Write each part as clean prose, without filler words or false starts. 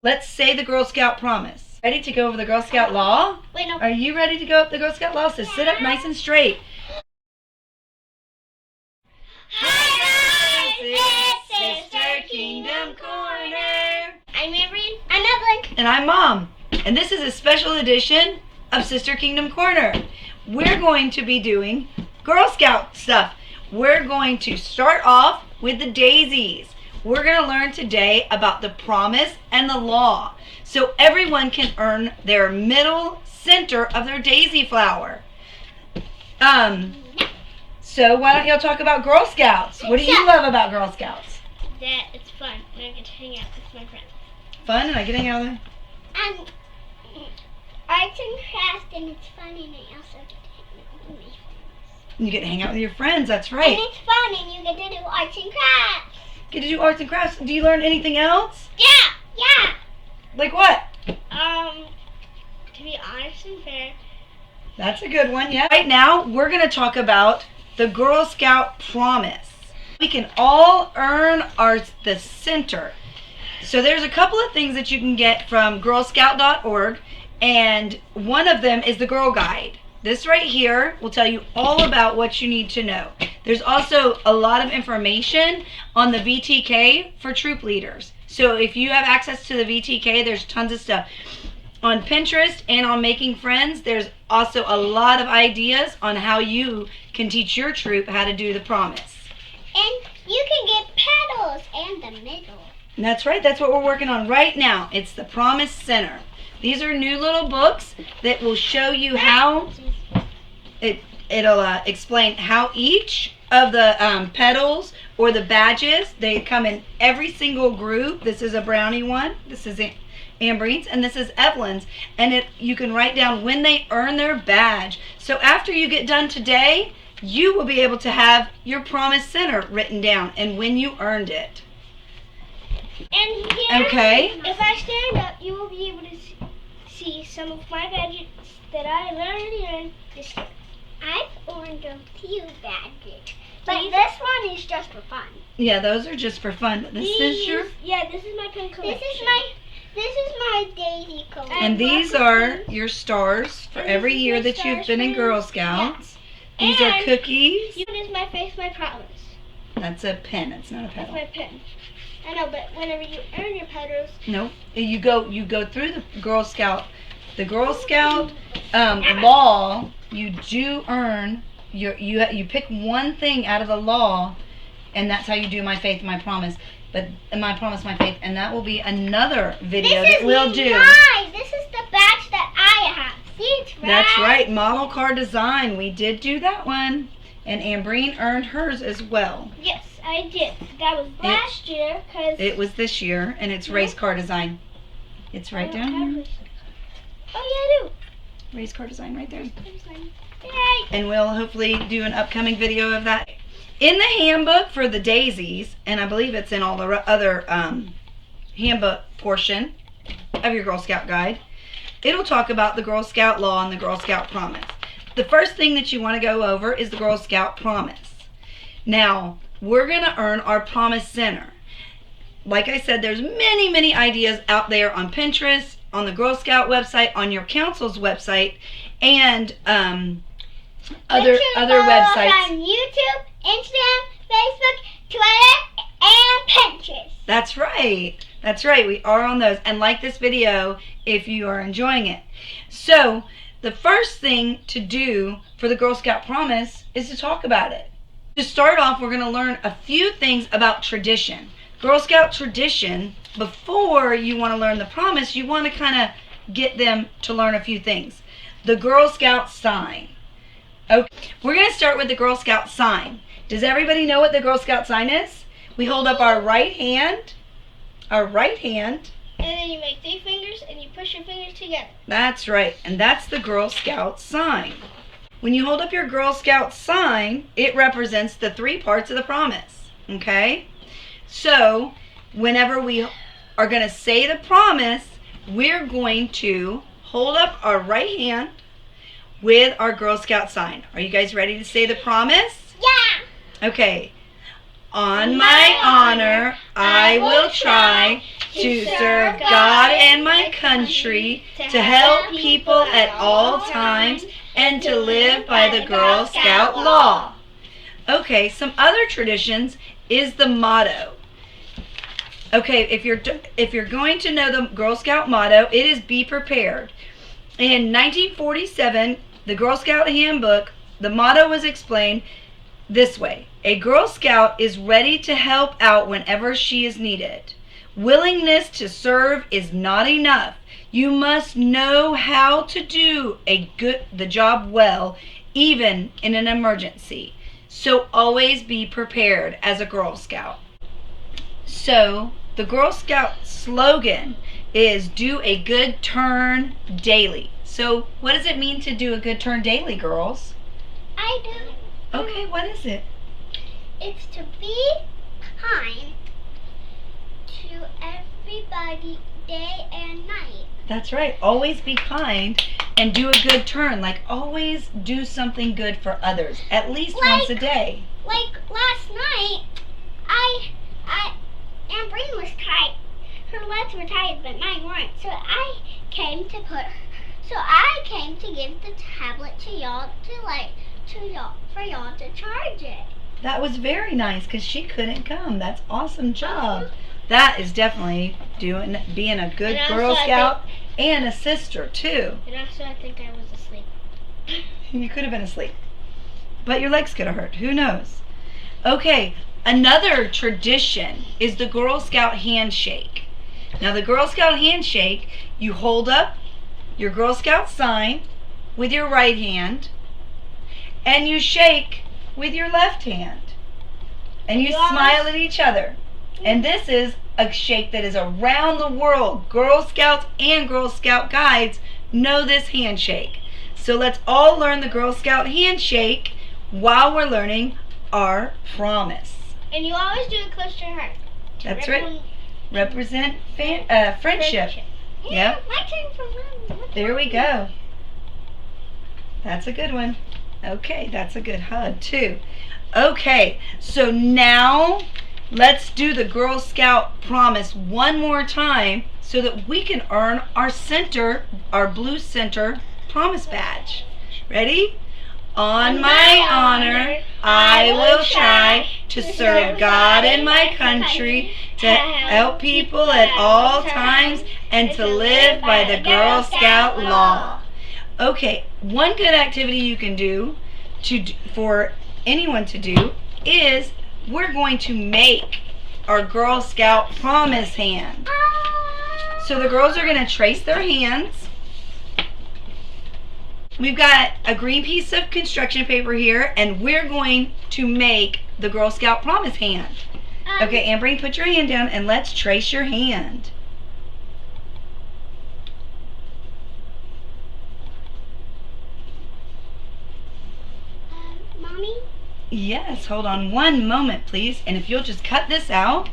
Let's say the Girl Scout promise. Ready to go over the Girl Scout law? Wait, no. Are you ready to go up the Girl Scout law? So sit up nice and straight. Hi guys, it's Sister Kingdom Corner. I'm Ambreen and Evelyn. And I'm Mom. And this is a special edition of Sister Kingdom Corner. We're going to be doing Girl Scout stuff. We're going to start off with the daisies. We're going to learn today about the promise and the law, so everyone can earn their middle center of their daisy flower. So why don't y'all talk about Girl Scouts? What do you love about Girl Scouts? That it's fun and I get to hang out with my friends. Fun and I get to hang out with them? Arts and crafts, and it's fun, and I also get to hang out with my friends. You get to hang out with your friends, that's right. And it's fun, and you get to do arts and crafts. Get to do arts and crafts. Do you learn anything else? Yeah. Like what? To be honest and fair. That's a good one, yeah. Right now, we're going to talk about the Girl Scout promise. We can all earn the center. So there's a couple of things that you can get from girlscout.org, and one of them is the Girl Guide. This right here will tell you all about what you need to know. There's also a lot of information on the VTK for troop leaders. So if you have access to the VTK, there's tons of stuff. On Pinterest and on Making Friends, there's also a lot of ideas on how you can teach your troop how to do the promise. And you can get petals and the middle. And that's right. That's what we're working on right now. It's the Promise Center. These are new little books that will show you how it'll explain how each of the petals or the badges, they come in every single group. This is a brownie one. This is Ambreen's, and this is Evelyn's. And you can write down when they earn their badge. So after you get done today, you will be able to have your Promise Center written down and when you earned it. And here, okay. If I stand up, you will be able to see some of my badges that I already earned this year. I've earned a few badges, but this one is just for fun. Yeah, those are just for fun. This is my pin collection. This is my daisy collection. And these are your stars for every year that you've been in Girl Scouts. Yeah. These are cookies. This is my face, my promise. That's a pen. It's not a petal. That's my pen. I know, but whenever you earn your petals. No, you go through the Girl Scout law. You do earn you pick one thing out of the law, and that's how you do my faith, my promise. But my promise, my faith, and that will be another video that we'll do. This is the badge that I have. See, it's red. That's right, model car design. We did do that one, and Ambreen earned hers as well. Yes, I did. That was last year, because it was this year, and it's race car design. It's right down here. Oh yeah, I do. Race car design right there. Yay. And we'll hopefully do an upcoming video of that. In the handbook for the daisies, and I believe it's in all the other handbook portion of your Girl Scout guide, it'll talk about the Girl Scout law and the Girl Scout promise. The first thing that you want to go over is the Girl Scout promise. Now, we're going to earn our Promise Center. Like I said, there's many ideas out there on Pinterest, on the Girl Scout website, on your council's website, and other websites. On YouTube, Instagram, Facebook, Twitter, and Pinterest. That's right. That's right. We are on those. And like this video if you are enjoying it. So the first thing to do for the Girl Scout promise is to talk about it. To start off, we're going to learn a few things about tradition. Girl Scout tradition, before you want to learn the promise, you want to kind of get them to learn a few things. The Girl Scout sign. Okay, we're going to start with the Girl Scout sign. Does everybody know what the Girl Scout sign is? We hold up our right hand, and then you make 3 fingers and you push your fingers together. That's right, and that's the Girl Scout sign. When you hold up your Girl Scout sign, it represents the 3 parts of the promise, okay? So, whenever we are going to say the promise, we're going to hold up our right hand with our Girl Scout sign. Are you guys ready to say the promise? Yeah. Okay. On my honor, I will try to serve God and my country, to help people at all times, and to live by the Girl Scout law. Okay, some other traditions is the motto. Okay, if you're going to know the Girl Scout motto, it is be prepared. In 1947, the Girl Scout handbook, the motto was explained this way: a Girl Scout is ready to help out whenever she is needed. Willingness to serve is not enough. You must know how to do the job well, even in an emergency. So always be prepared as a Girl Scout. So the Girl Scout slogan is do a good turn daily. So what does it mean to do a good turn daily, girls? I do. Okay, what is it? It's to be kind to everybody day and night. That's right. Always be kind and do a good turn. Like always do something good for others. At least once a day. Like last night, Ambreen was tied. Her legs were tied, but mine weren't. So I came to give the tablet to y'all for y'all to charge it. That was very nice because she couldn't come. That's awesome job. That is definitely being a good Girl Scout and a sister too. And also I think I was asleep. You could have been asleep. But your legs could have hurt. Who knows? Okay, another tradition is the Girl Scout handshake. Now the Girl Scout handshake, you hold up your Girl Scout sign with your right hand and you shake with your left hand. And you smile at each other. And this is a shake that is around the world. Girl Scouts and Girl Scout guides know this handshake. So let's all learn the Girl Scout handshake while we're learning our promise. And you always do it close to your heart. That's right. Represent friendship. Yeah. My turn for one. There we go. That's a good one. Okay, that's a good hug too. Okay, so now let's do the Girl Scout promise one more time so that we can earn our blue center promise badge. Ready? On my honor, I will try to serve God and my country, to help people at all times, and to live by the Girl Scout law. Okay, one good activity you can do for anyone to do is we're going to make our Girl Scout promise hand. So the girls are going to trace their hands. We've got a green piece of construction paper here, and we're going to make the Girl Scout promise hand. Okay, Ambreen, put your hand down and let's trace your hand. Mommy? Yes, hold on one moment, please. And if you'll just cut this out,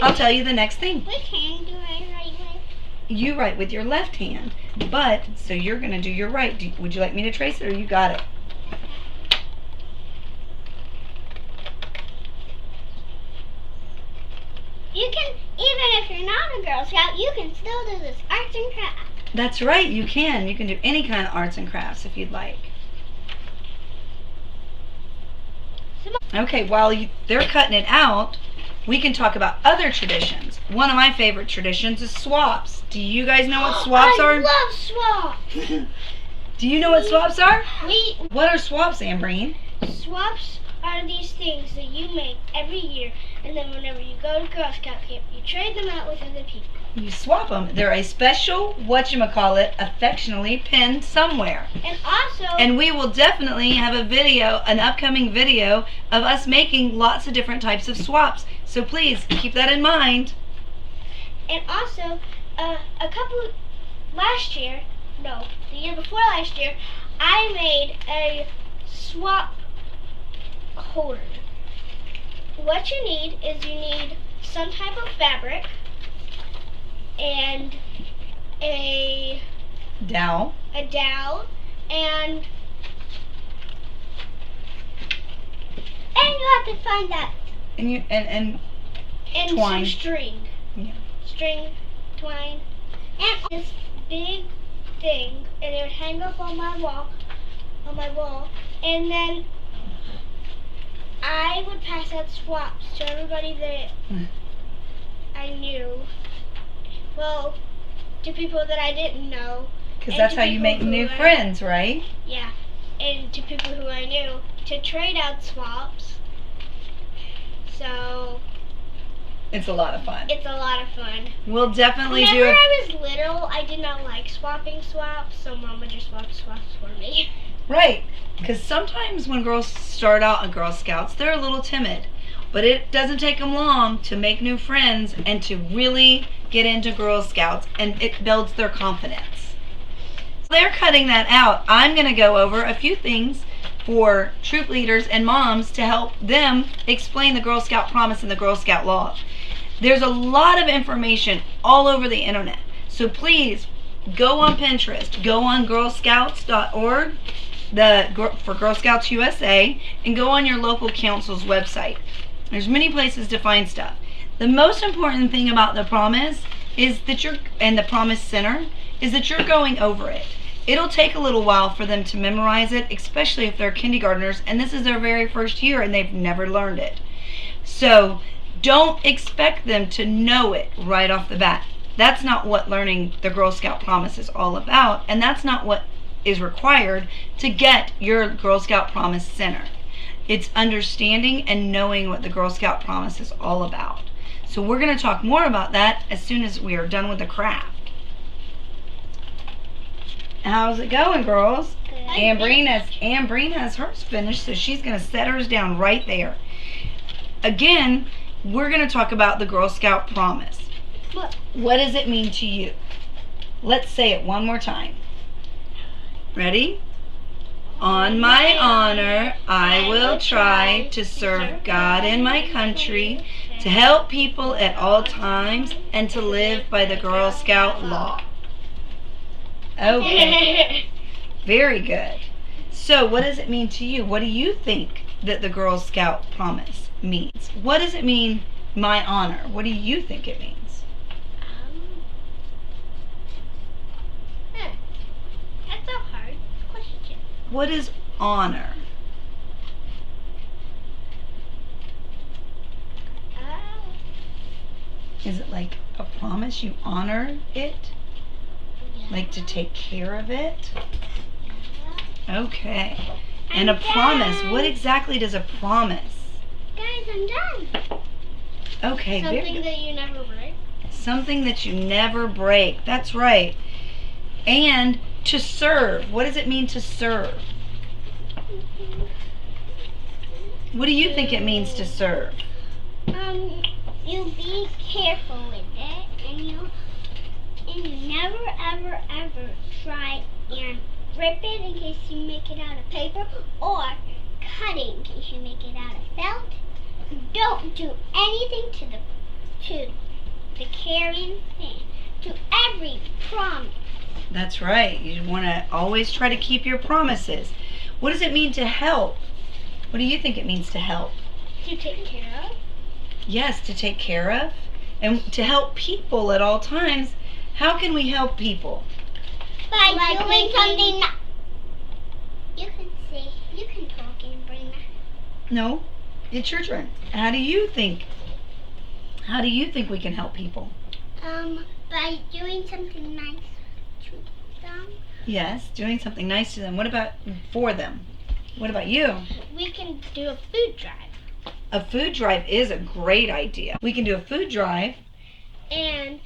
I'll tell you the next thing. Which hand do I write with? You write with your left hand, but so you're going to do your right. Would you like me to trace it, or you got it? You can, even if you're not a Girl Scout, you can still do this arts and crafts. That's right, you can. You can do any kind of arts and crafts if you'd like. Okay, while they're cutting it out, we can talk about other traditions. One of my favorite traditions is swaps. Do you guys know what swaps are? I love swaps. Do you know what swaps are? We What are swaps, Ambreen? Swaps are these things that you make every year, and then whenever you go to Girl Scout camp, you trade them out with other people. You swap them. They're a special, whatchamacallit, affectionately pinned somewhere. And also... And we will definitely have a video, an upcoming video, of us making lots of different types of swaps. So please, keep that in mind. And also, the year before last year, I made a swap holder. What you need is some type of fabric and a Dowel. And you have to find that And And twine. some string. Yeah. String, twine, and this big thing, and it would hang up on my wall, and then I would pass out swaps to everybody that I knew. Well, to people that I didn't know. Because And that's to how you people make who new I- friends, right? Yeah, and to people who I knew to trade out swaps. So It's a lot of fun. it's a lot of fun. We'll definitely Whenever do it. I was little, I did not like swapping swaps, so Mom would just swap swaps for me. Right. Because sometimes when girls start out in Girl Scouts, they're a little timid. But it doesn't take them long to make new friends and to really get into Girl Scouts, and it builds their confidence. So they're cutting that out. I'm going to go over a few things for troop leaders and moms to help them explain the Girl Scout Promise and the Girl Scout Law. There's a lot of information all over the internet. So please go on Pinterest, go on girlscouts.org for Girl Scouts USA, and go on your local council's website. There's many places to find stuff. The most important thing about the promise is that and the Promise Center is that you're going over it. It'll take a little while for them to memorize it, especially if they're kindergartners and this is their very first year and they've never learned it. So don't expect them to know it right off the bat. That's not what learning the Girl Scout Promise is all about, and that's not what is required to get your Girl Scout Promise Center. It's understanding and knowing what the Girl Scout Promise is all about. So we're going to talk more about that as soon as we are done with the craft. How's it going, girls? Good. Ambreen has hers finished, so she's going to set hers down right there. Again, we're going to talk about the Girl Scout Promise. What does it mean to you? Let's say it one more time. Ready? On my honor, I will try to serve God and my country, to help people at all times, and to live by the Girl Scout Law. Okay. Very good. So what does it mean to you? What do you think that the Girl Scout Promise means? What does it mean, my honor? What do you think it means? That's a hard question. What is honor? Is it like a promise you honor it? Like to take care of it? Okay. And a promise, what exactly does a promise? Guys, I'm done. Okay, very Something good. that you never break. Something that you never break. That's right. And to serve. What does it mean to serve? What do you think it means to serve? You be careful with it, and you never ever ever try and rip it in case you make it out of paper, or cut it in case you make it out of felt. Don't do anything to the carrying thing, to every promise. That's right. You want to always try to keep your promises. What does it mean to help? What do you think it means to help? To take care of. Yes, to take care of and to help people at all times. How can we help people? By doing something. You can talk and bring that. No, it's your turn. How do you think we can help people? By doing something nice to them. Yes, doing something nice to them. What about for them? What about you? We can do a food drive. A food drive is a great idea. We can do a food drive. And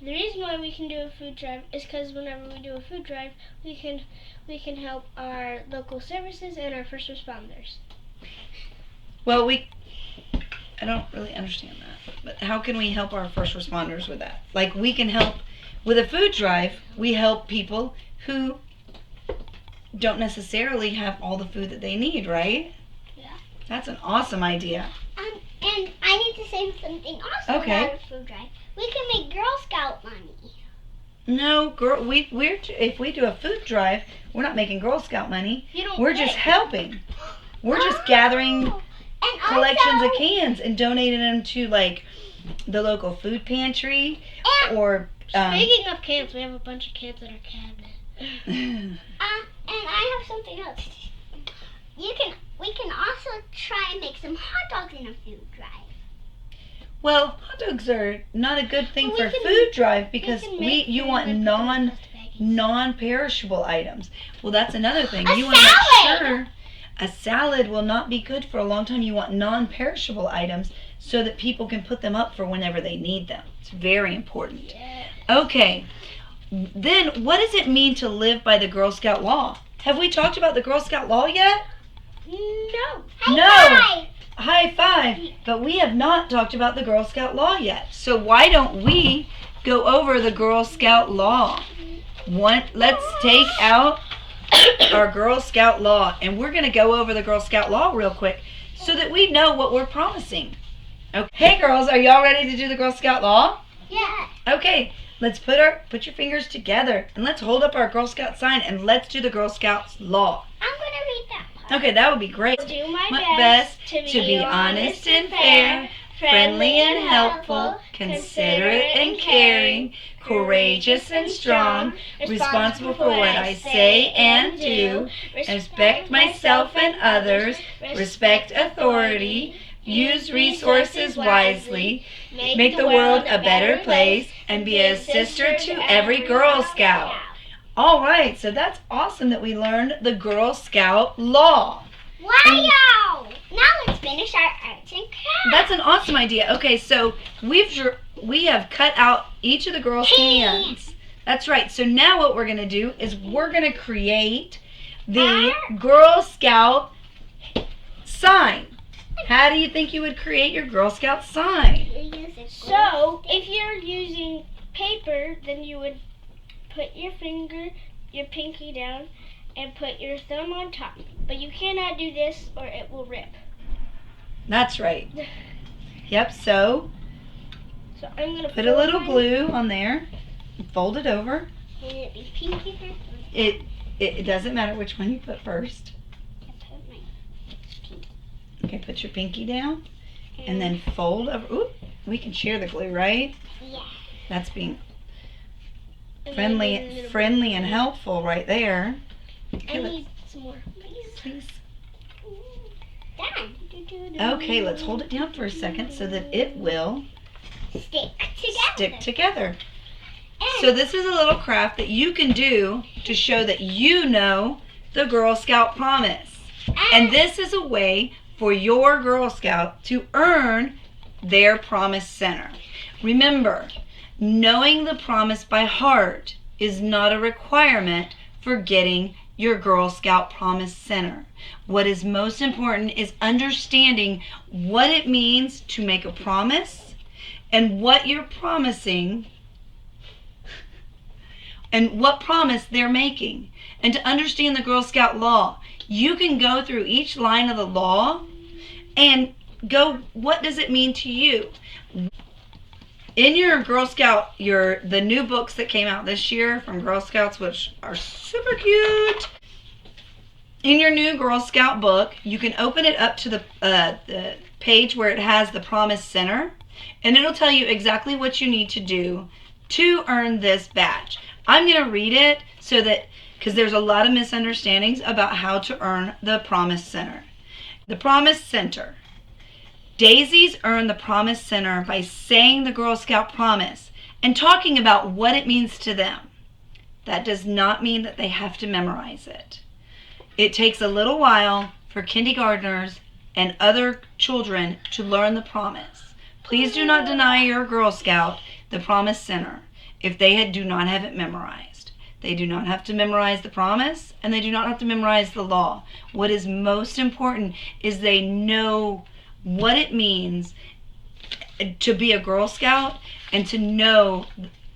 the reason why we can do a food drive is because whenever we do a food drive, we can help our local services and our first responders. Well, I don't really understand that. But how can we help our first responders with that? Like, we can help with a food drive. We help people who don't necessarily have all the food that they need, right? Yeah. That's an awesome idea. And I need to say something also Okay. about a food drive. We can make Girl Scout money. No, girl, if we do a food drive, we're not making Girl Scout money. You don't We're pay. just helping. We're just gathering collections of cans and donated them to like the local food pantry or. Speaking of cans, we have a bunch of cans in our cabinet. And I have something else. We can also try and make some hot dogs in a food drive. Well, hot dogs are not a good thing for food drive because you want non-perishable items. Well, that's another thing. You want to make sure a salad will not be good for a long time. You want non-perishable items so that people can put them up for whenever they need them. It's very important. Yeah. Okay. Then what does it mean to live by the Girl Scout law? Have we talked about the Girl Scout law yet? No. High five. But we have not talked about the Girl Scout law yet. So why don't we go over the Girl Scout law? Let's take out our Girl Scout law, and we're going to go over the Girl Scout law real quick so that we know what we're promising. Okay. Hey girls, are y'all ready to do the Girl Scout law? Yeah. Okay, let's put your fingers together and let's hold up our Girl Scout sign and let's do the Girl Scouts law. I'm going to read that part. Okay, that would be great. I'll do my best to be honest and fair, friendly and helpful, considerate and caring, courageous and strong, responsible for what I say and do, respect myself and others, respect authority, use resources wisely, make the world a better place, and be a sister to every Girl Scout. All right, so that's awesome that we learned the Girl Scout law. Wow! Now let's finish our arts and crafts. That's an awesome idea. Okay, so we have cut out each of the girls' hands. That's right. So now what we're going to do is we're going to create the Girl Scout sign. How do you think you would create your Girl Scout sign? So, if you're using paper, then you would put your pinky down, and put your thumb on top. But you cannot do this or it will rip. That's right. Yep, so I'm going to put a little glue on there and fold it over. And it be pinky first? It doesn't matter which one you put first. Okay, put your pinky down and then fold over. Ooh, we can share the glue, right? Yeah. That's being friendly and helpful right there. Okay, I need some more, please. Done. Okay, let's hold it down for a second so that it will stick together. So this is a little craft that you can do to show that you know the Girl Scout promise. And this is a way for your Girl Scout to earn their promise center. Remember, knowing the promise by heart is not a requirement for getting your Girl Scout Promise Center. What is most important is understanding what it means to make a promise and what you're promising and what promise they're making. And to understand the Girl Scout law, you can go through each line of the law and go, what does it mean to you? In your Girl Scout, the new books that came out this year from Girl Scouts, which are super cute. In your new Girl Scout book, you can open it up to the page where it has the Promise Center, and it'll tell you exactly what you need to do to earn this badge. I'm going to read it so that, because there's a lot of misunderstandings about how to earn the Promise Center. The Promise Center. Daisies earn the Promise Center by saying the Girl Scout promise and talking about what it means to them. That does not mean that they have to memorize it. It takes a little while for kindergartners and other children to learn the promise. Please do not deny your Girl Scout the Promise Center if they do not have it memorized. They do not have to memorize the promise, and they do not have to memorize the law. What is most important is they know what it means to be a Girl Scout and to know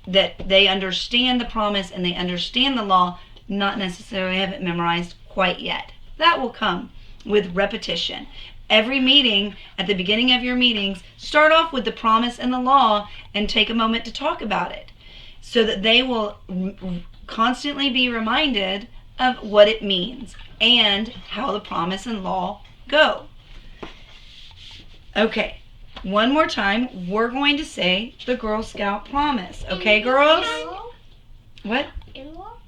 that they understand the promise and they understand the law, not necessarily have it memorized quite yet. That will come with repetition. Every meeting, at the beginning of your meetings, start off with the promise and the law and take a moment to talk about it so that they will constantly be reminded of what it means and how the promise and law go. Okay. One more time, we're going to say the Girl Scout promise. Okay, girls? What? In-law?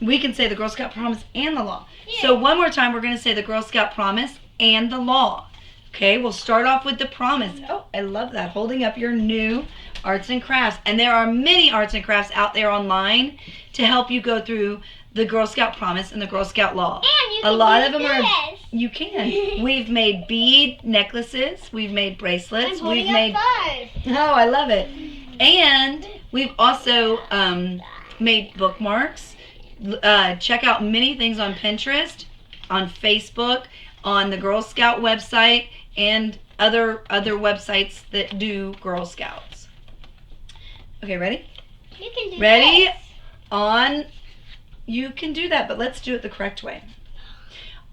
We can say the Girl Scout promise and the law. Yeah. So one more time, we're going to say the Girl Scout promise and the law. Okay, we'll start off with the promise. Oh, I love that. Holding up your new arts and crafts. And there are many arts and crafts out there online to help you go through the Girl Scout promise and the Girl Scout law. And you A can lot use of them this. are. You can. We've made bead necklaces. We've made bracelets. I'm We've holding made. up 5. Oh, I love it. And we've also made bookmarks. Check out many things on Pinterest, on Facebook, on the Girl Scout website, and other websites that do Girl Scouts. Okay, ready? You can do Ready? this. On. You can do that, but let's do it the correct way.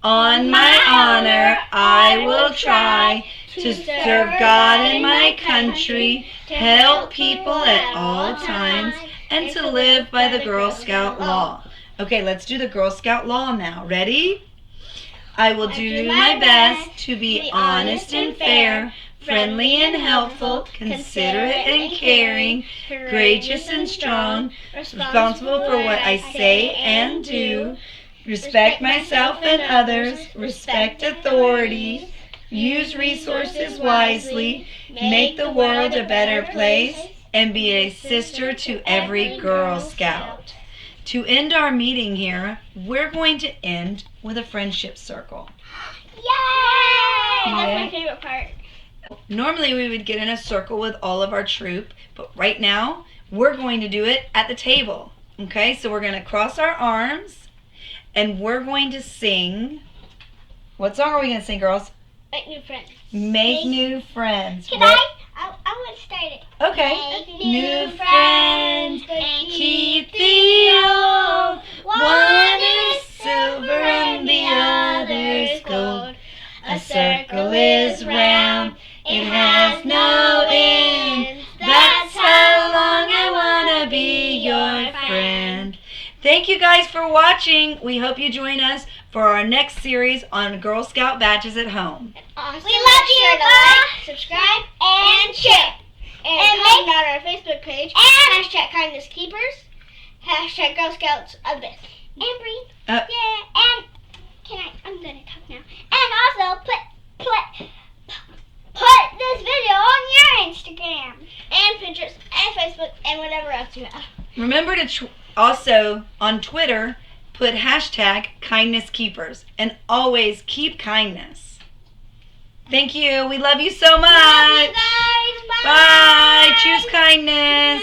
On my honor, I will try to serve God and my country, to help people at all times, and to live by the Girl Scout law. Okay, let's do the Girl Scout law now. Ready? I will do my best to be honest and fair, friendly and helpful, considerate and caring, courageous and strong, responsible for what I say and do, respect myself and others, respect authorities, use resources wisely, make the world a better place, and be a sister to every Girl Scout. To end our meeting here, we're going to end with a friendship circle. Yay! That's Okay. my favorite part. Normally we would get in a circle with all of our troop, but right now we're going to do it at the table. Okay, so we're going to cross our arms and we're going to sing. What song are we going to sing, girls? Make new friends. Make new friends. Can I want to start it. Okay. Make New friends, keep the old. One is silver and the other's gold. A circle is round, it has no end. That's how long I wanna be your friend. Thank you guys for watching. We hope you join us for our next series on Girl Scout badges at home. Awesome. We love you. Like, subscribe, and share. And comment on our Facebook page. And hashtag kindness keepers. Hashtag Girl Scouts of this. Ambreen. Yeah. And I'm gonna talk now. And also put this video on your Instagram and Pinterest and Facebook and whatever else you have. Remember to also on Twitter put hashtag kindness keepers and always keep kindness. Thank you. We love you so much. Love you guys. Bye. Bye. Choose kindness.